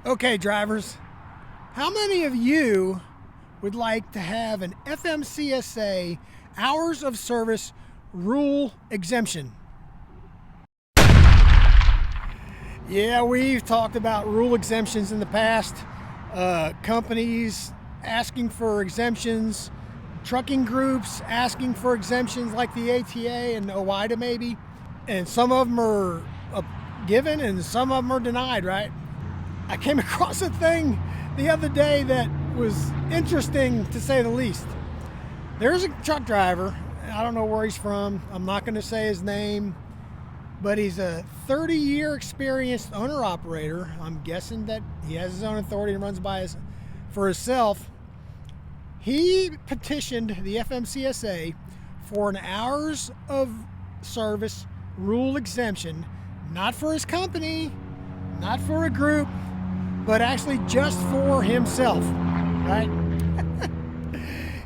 Okay, drivers, how many of you would like to have an FMCSA hours of service rule exemption? Yeah, we've talked about rule exemptions in the past. Companies asking for exemptions, trucking groups asking for exemptions like the ATA and OIDA maybe, and some of them are given and some of them are denied, right? I came across a thing the other day that was interesting to say the least. There's a truck driver, I don't know where he's from, I'm not going to say his name, but he's a 30-year experienced owner-operator. I'm guessing that he has his own authority and runs for himself. He petitioned the FMCSA for an hours of service rule exemption, not for his company, not for a group, but actually just for himself, right?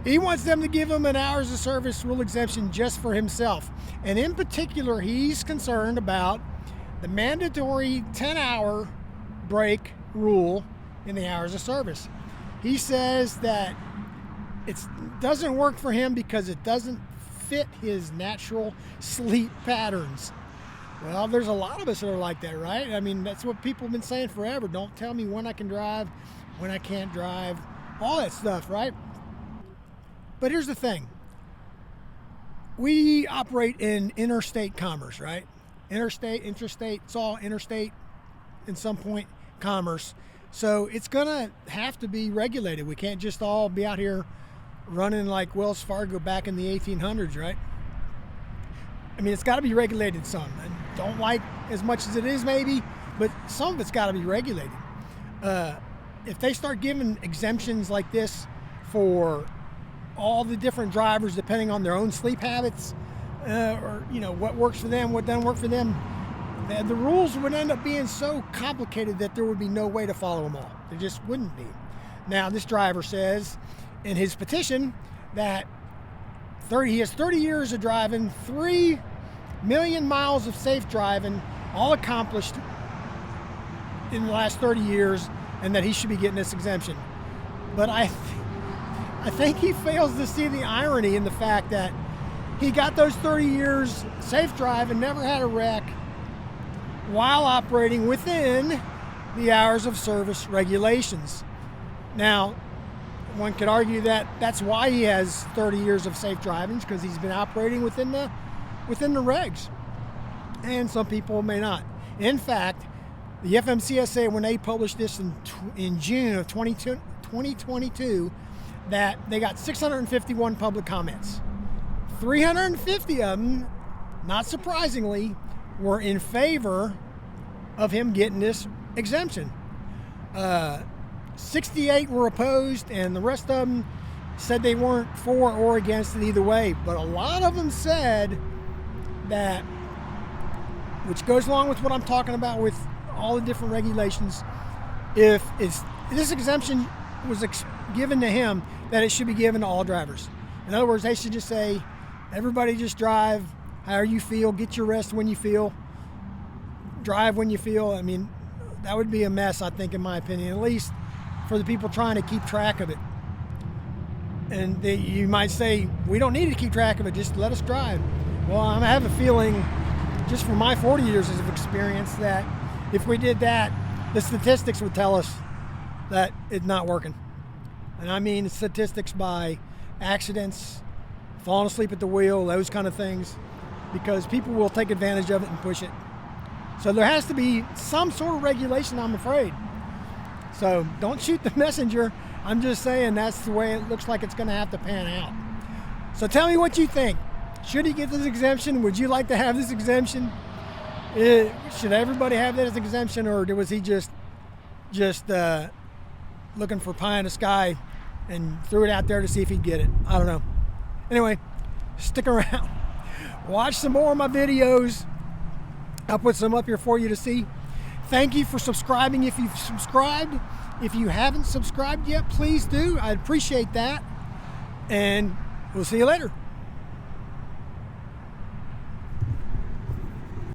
He wants them to give him an hours of service rule exemption just for himself. And in particular, he's concerned about the mandatory 10-hour break rule in the hours of service. He says that it doesn't work for him because it doesn't fit his natural sleep patterns. Well, there's a lot of us that are like that, right? I mean, that's what people have been saying forever. Don't tell me when I can drive, when I can't drive, all that stuff, right? But here's the thing. We operate in interstate commerce, right? Interstate, intrastate, it's all interstate in some point commerce. So it's gonna have to be regulated. We can't just all be out here running like Wells Fargo back in the 1800s, right? I mean, it's got to be regulated some. I don't like as much as it is maybe, but some of it's got to be regulated. If they start giving exemptions like this for all the different drivers depending on their own sleep habits, or what works for them, what doesn't work for them, the rules would end up being so complicated that there would be no way to follow them all. There just wouldn't be. Now, this driver says in his petition that he has 30 years of driving, 3 million miles of safe driving, all accomplished in the last 30 years, and that he should be getting this exemption. But I think he fails to see the irony in the fact that he got those 30 years safe driving, never had a wreck, while operating within the hours of service regulations. Now, one could argue that that's why he has 30 years of safe driving, because he's been operating within the regs. And some people may not. In fact, the FMCSA, when they published this in June of 2022, that they got 651 public comments. 350 of them, not surprisingly, were in favor of him getting this exemption. 68 were opposed, and the rest of them said they weren't for or against it either way. But a lot of them said that, which goes along with what I'm talking about with all the different regulations, if this exemption was given to him, that it should be given to all drivers. In other words, they should just say, everybody just drive however you feel, get your rest when you feel, drive when you feel. I mean, that would be a mess, I think, in my opinion, at least for the people trying to keep track of it. And you might say, we don't need to keep track of it, just let us drive. Well, I have a feeling, just from my 40 years of experience, that if we did that, the statistics would tell us that it's not working. And I mean statistics by accidents, falling asleep at the wheel, those kind of things, because people will take advantage of it and push it. So there has to be some sort of regulation, I'm afraid. So don't shoot the messenger. I'm just saying that's the way it looks like it's going to have to pan out. So tell me what you think. Should he get this exemption? Would you like to have this exemption? Should everybody have that as an exemption, or was he just looking for pie in the sky and threw it out there to see if he'd get it? I don't know. Anyway, stick around. Watch some more of my videos. I'll put some up here for you to see. Thank you for subscribing if you've subscribed. If you haven't subscribed yet, please do. I'd appreciate that. And we'll see you later.